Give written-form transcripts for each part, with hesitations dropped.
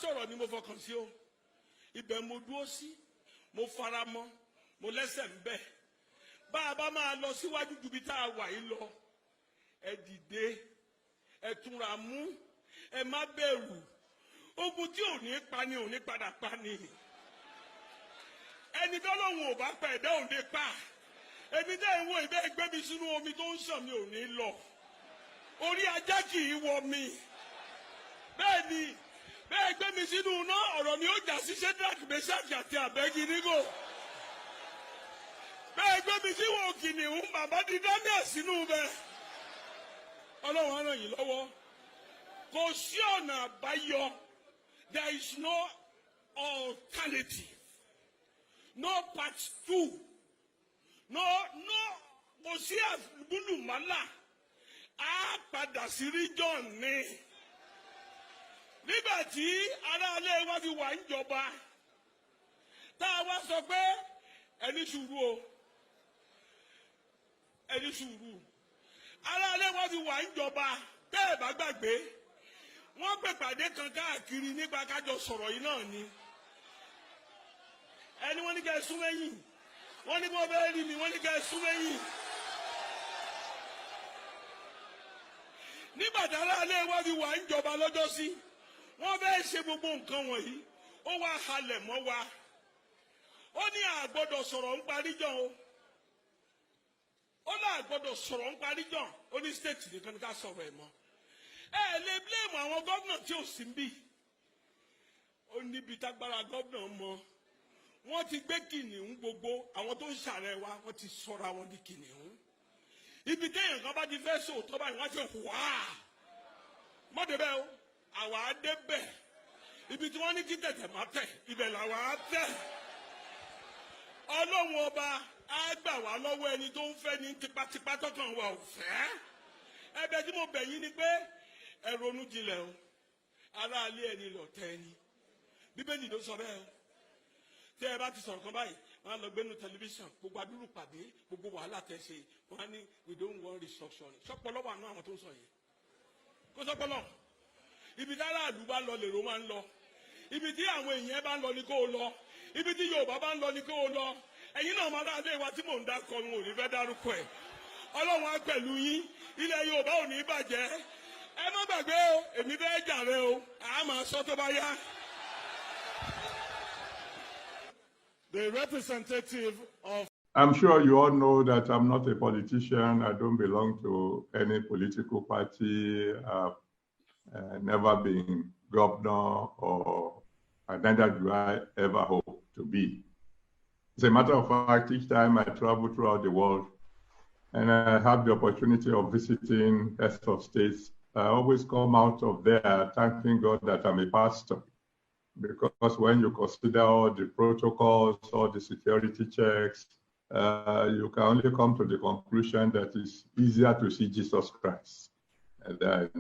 sọ̀rọ̀ ni mo fọkàn sí o. Ibẹ̀ mo dúró sí, mo fara mọ́, mo lẹ́sẹ̀ ń bẹ̀. Bá a bá máa lọ síwájú ju bí tá a wà yìí lọ. Ẹ dìde, ẹ túnra mú, ẹ má bẹ̀rù. Ogun tí ò ní pani ò ní padà pani. Ẹni tọ́lọ́hun ò bá pa ẹ̀dá ò lè pa. Èmi dẹ́ ń wo ìbẹ́ ẹgbẹ́ mi sínú omi tó ń sàn mi ò ní lọ. Orí ajá kì í wọ mi. Bẹ́ẹ̀ ni, bẹ́ẹ̀ gbé mi sínú iná ọ̀rọ̀ ni ó jà sí Ṣẹ́dírákì, Méṣákì àti Àbẹ́dínígò. Bẹ́ẹ̀ gbé mi sí wo kìnìún bàbá di Dáníẹ́lì sínú bẹ́ẹ̀. Ọlọ́run á ràn yín lọ́wọ́. Kò sí ọ̀nà àbáyọ. There is no alternative. No part 2. No, kò sí àbúlùmọ́là. Á padà sí region ni. Nígbà tí aráalé wa fi wà ń jọba, tá a wá sọ pé ẹni sùúrù o, ẹni sùúrù. Aráalé wa fi wà ń jọba, tẹ́ ẹ bá gbàgbé, wọ́n pè pàdé kan káàkiri nípa kájọ sọ̀rọ̀ yìí náà ni. Ẹni wọ́n ní kẹ́ ẹ sún mẹ́yìn, wọ́n ní kí wọ́n bẹ́ẹ̀ rí mi, wọ́n ní kẹ́ ẹ sún mẹ́yìn. Nígbà tí aráalé wa fi wà ń jọba lọ́jọ́ sí, wọ́n bẹ́ẹ̀ ṣe gbogbo nǹkan wọ̀nyí, ó wá halẹ̀ mọ́ wa. Ó ní àgbọ́dọ̀ sọ̀rọ̀ ń parí jọ o. Ó ní àgbọ́dọ̀ sọ̀rọ̀ ń parí jọ. Ó ní state nìkan ní ká sọ̀rọ̀ ẹ̀ mọ́. Ẹ lè blame àwọn gómìnà tí ò sí bí. Ó níbi tágbára gómìnà mọ. Wọ́n ti gbé kìnìún gbogbo, àwọn tó ń ṣàrẹ̀ wa, wọ́n ti sọra wọn di kìnìún. Ibi téèyàn kan bá ti fẹ́ sòótọ́ báyìí, wọ́n ti wá. Mọ́tò bẹ́ẹ̀ o. Àwa á débẹ̀. Ibi tí wọ́n ní kí tẹ̀tẹ̀ má tẹ̀, ibẹ̀ làwa á tẹ̀. Ọlọ́run ọba á gbà wá lọ́wọ́ ẹni tó ń fẹ́ ní tipátipá tọ́kàn wa ò fẹ́. Ẹ̀bẹ̀ tí mo bẹ̀ yín ni pé ẹ ronú jinlẹ̀ o. Aráalé ẹni lọ̀tẹ̀ ẹni. Bíbélì ló sọ bẹ́ẹ̀ o. Tí ẹ bá ti sọ̀rọ̀ kan báyìí, wọ́n á lọ gbénu tẹlifíṣàn, gbogbo adúrú pàdé, gbogbo wàhálà tẹ̀ ṣe, wọ́n á ní we don't want restructure. Sọ́pọ̀lọ́ wà nú àwọn tó ń sọ yẹn. Kó sọ́pọ̀lọ́. Ibi tí aráàlú bá lọ lèrò máa ń lọ. Ibi tí àwọn èèyàn bá ń lọ ni kó o lọ. Ibi tí Yorùbá bá ń lọ ni kó o lọ. Ẹ̀yin náà máa dáadé wa tí mò ń dákọ ní òní fẹ́ dárúkọ ẹ̀. Ọlọ́run á pẹ̀lú yín. Ilẹ̀ Yorùbá ò ní bàjẹ́. Ẹ má gbàgbé o, èmi fẹ́ jàre o. Àá máa sọ tó bá yá. The representative of... I'm sure you all know that I'm not a politician. I don't belong to any political party. Never been governor, or neither do I ever hope to be. As a matter of fact, each time I travel throughout the world and I have the opportunity of visiting heads of states, I always come out of there thanking God that I'm a pastor. Because when you consider all the protocols, all the security checks, you can only come to the conclusion that it's easier to see Jesus Christ than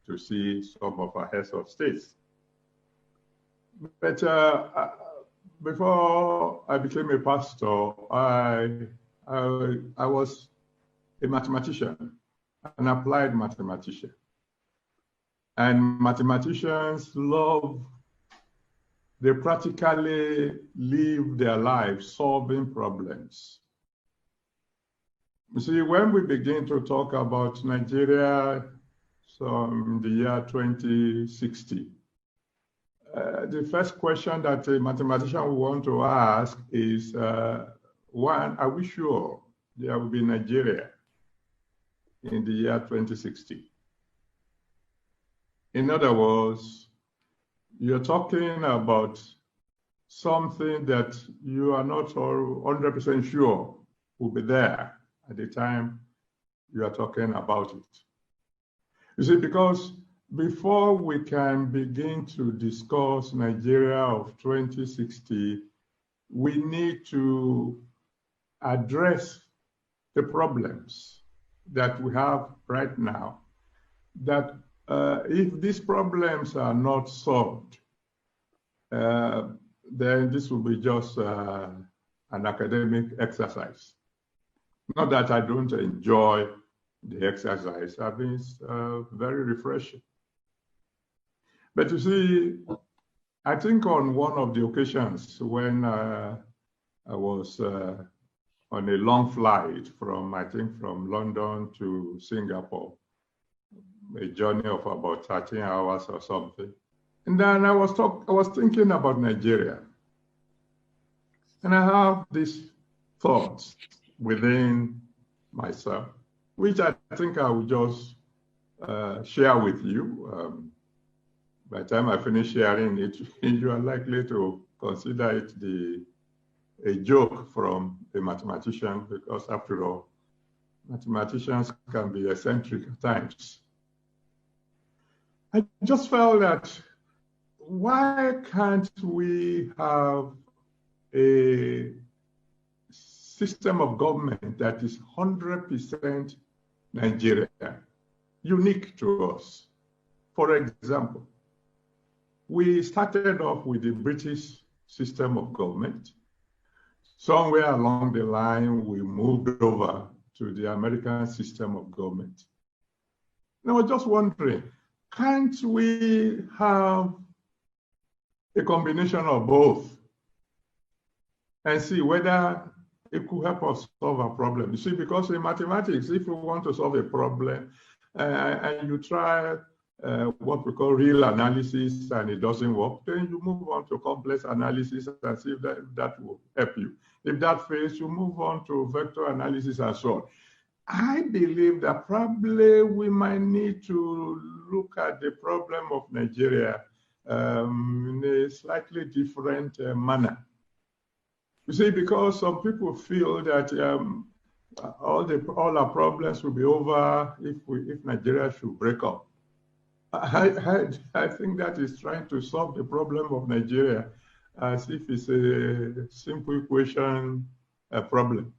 to see some of our heads of states. But before I became a pastor, I was a mathematician, an applied mathematician. And mathematicians they practically live their lives solving problems. You see, when we begin to talk about Nigeria, in the year 2060, the first question that a mathematician will want to ask is, one, are we sure there will be Nigeria in the year 2060? In other words, you're talking about something that you are not 100% sure will be there at the time you are talking about it. You see, because before we can begin to discuss Nigeria of 2060, we need to address the problems that we have right now, that if these problems are not solved, then this will be just an academic exercise. Not that I don't enjoy the exercise. I mean, it's very refreshing. But you see, I think on one of the occasions when I was on a long flight from London to Singapore, a journey of about 13 hours or something. And then I was thinking about Nigeria. And I have these thoughts within myself, which I think I will just share with you. By the time I finish sharing it, you are likely to consider it a joke from a mathematician, because after all, mathematicians can be eccentric at times. I just felt that why can't we have a system of government that is 100% Nigeria, unique to us? For example, we started off with the British system of government. Somewhere along the line, we moved over to the American system of government. And I was just wondering, can't we have a combination of both and see whether it could help us solve a problem? You see, because in mathematics, if you want to solve a problem and you try what we call real analysis and it doesn't work, then you move on to complex analysis and see if that will help you. If that fails, you move on to vector analysis and so on. I believe that probably we might need to look at the problem of Nigeria in a slightly different manner. You see, because some people feel that all our problems will be over if Nigeria should break up. I think that is trying to solve the problem of Nigeria as if it's a simple equation problem.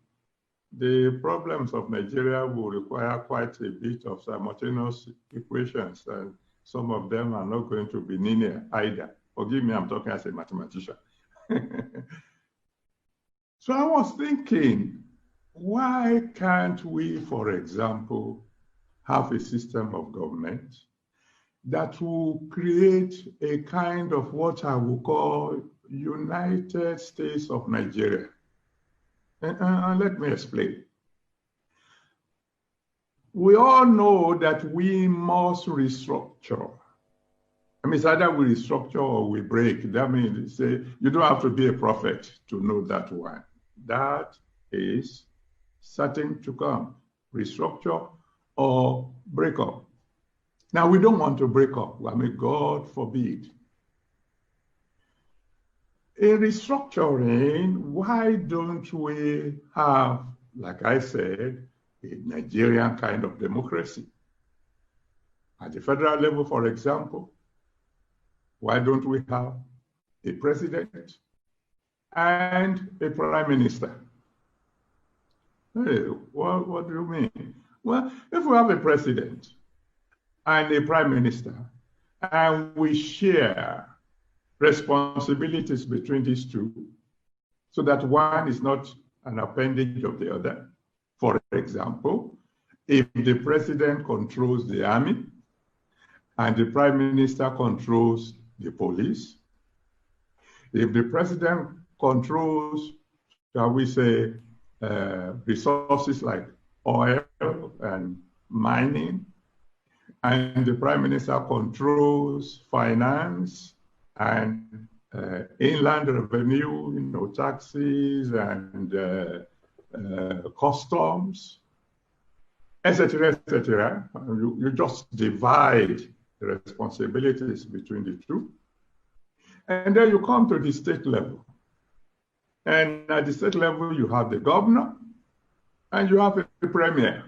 The problems of Nigeria will require quite a bit of simultaneous equations, and some of them are not going to be linear either. Forgive me, I'm talking as a mathematician. So I was thinking, why can't we, for example, have a system of government that will create a kind of what I would call United States of Nigeria? And let me explain. We all know that we must restructure. I mean, it's either we restructure or we break. That means say you don't have to be a prophet to know that one. That is certain to come. Restructure or break up. Now, we don't want to break up. I mean, God forbid. In restructuring, why don't we have, like I said, a Nigerian kind of democracy? At the federal level, for example, why don't we have a president and a prime minister? Hey, what do you mean? Well, if we have a president and a prime minister and we share responsibilities between these two so that one is not an appendage of the other. For example, if the president controls the army and the prime minister controls the police, if the president controls, shall we say, resources like oil and mining, and the prime minister controls finance and inland revenue, taxes and customs, etc., etc. You just divide the responsibilities between the two. And then you come to the state level. And at the state level, you have the governor and you have the premier.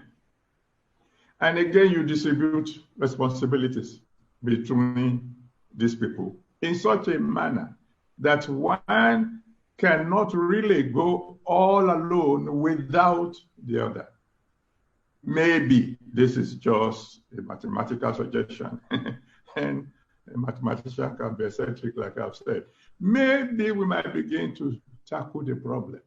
And again, you distribute responsibilities between these people in such a manner that one cannot really go all alone without the other. Maybe this is just a mathematical suggestion, and a mathematician can be eccentric, like I've said. Maybe we might begin to tackle the problem.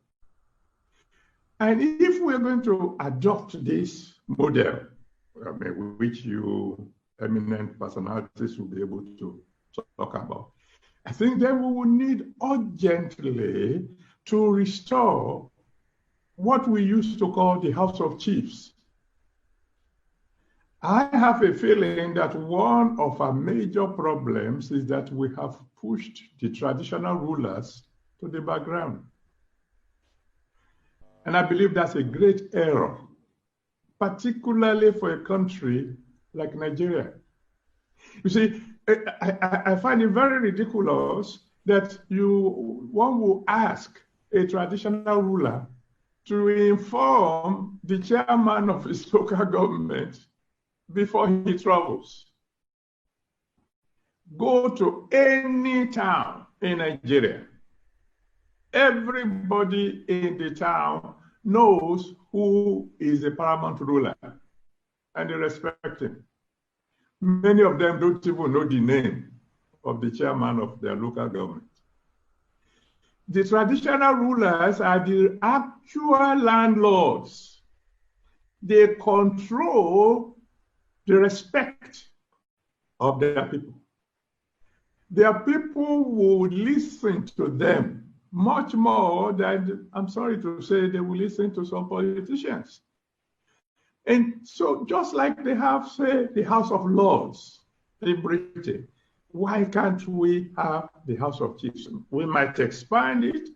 And if we're going to adopt this model, which you eminent personalities will be able to talk about, I think then we will need urgently to restore what we used to call the House of Chiefs. I have a feeling that one of our major problems is that we have pushed the traditional rulers to the background. And I believe that's a great error, particularly for a country like Nigeria. You see, I find it very ridiculous that one will ask a traditional ruler to inform the chairman of his local government before he travels. Go to any town in Nigeria. Everybody in the town knows who is the paramount ruler, and they respect him. Many of them don't even know the name of the chairman of their local government. The traditional rulers are the actual landlords. They control the respect of their people. Their people would listen to them much more than, I'm sorry to say, they will listen to some politicians. And so just like they have, say, the House of Lords in Britain, why can't we have the House of Chiefs? We might expand it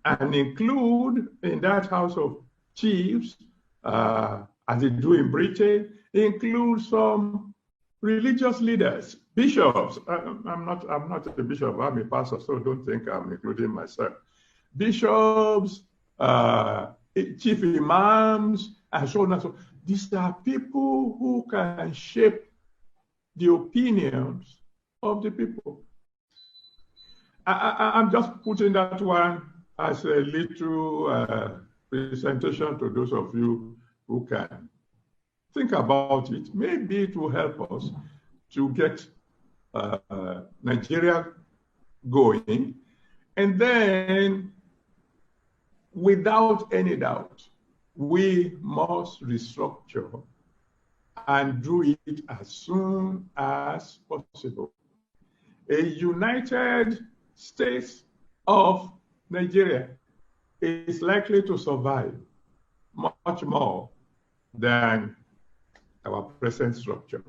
and include in that House of Chiefs, as they do in Britain, include some religious leaders, bishops. I'm not a bishop, I'm a pastor, so don't think I'm including myself. Bishops, chief imams, and so on and so on. These are people who can shape the opinions of the people. I'm just putting that one as a little presentation to those of you who can think about it. Maybe it will help us to get Nigeria going. And then, without any doubt, we must restructure and do it as soon as possible. A United States of Nigeria is likely to survive much more than our present structure.